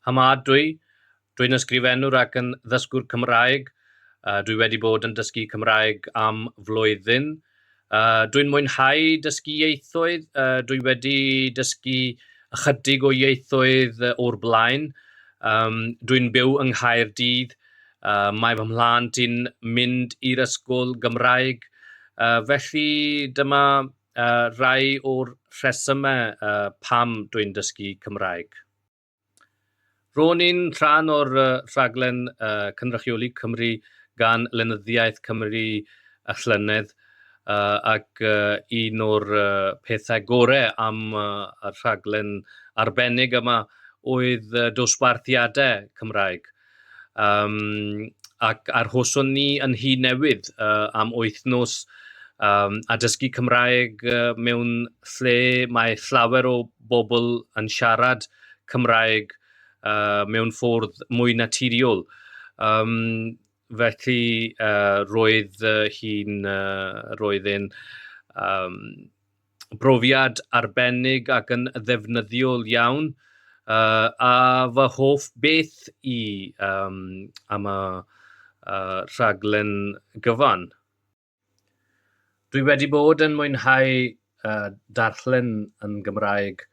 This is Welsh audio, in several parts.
Hammad Rind. Dwi'n ysgrifennwr ac yn ddysgwr Cymraeg. Dwi wedi bod yn dysgu Cymraeg am flwyddyn. Dwi'n mwynhau dysgu ieithoedd. Dwi wedi dysgu ychydig o ieithoedd o'r blaen. Dwi'n byw yng Nghaerdydd. Mae fy mhlant i'n mynd i'r ysgol Gymraeg. Felly dyma rai o'r rhesymau pam dwi'n dysgu Cymraeg. Ro'n i'n rhan o'r rhaglen Cynrychioli Cymru gan Lenyddiaeth Cymru y llynedd ac un o'r pethau gorau am y rhaglen arbennig yma oedd dosbarthiadau Cymraeg. Ac arhoson ni yn Nhŷ Newydd am wythnos a dysgu Cymraeg mewn lle mae llawer o bobl yn siarad Cymraeg mewn ffordd mwy naturiol. Felly roedd e'n brofiad arbennig ac yn ddefnyddiol iawn. A fy hoff beth i am y rhaglen gyfan. Dwi wedi bod yn mwynhau darllen yn Gymraeg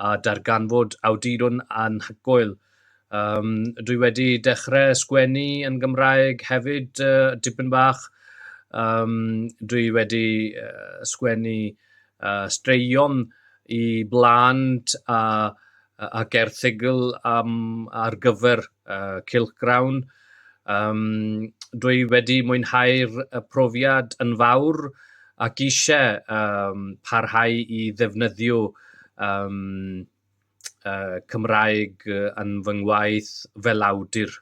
a darganfod awduron anhygoel. Dwi wedi dechrau sgwennu yn Gymraeg hefyd dipyn bach. Dwi wedi sgwennu straeon i blant a erthygl ar gyfer Cylchgrawn. Dwi wedi mwynhau'r profiad yn fawr ac eisiau parhau i ddefnyddio Cymraeg yn fy ngwaith fel awdur.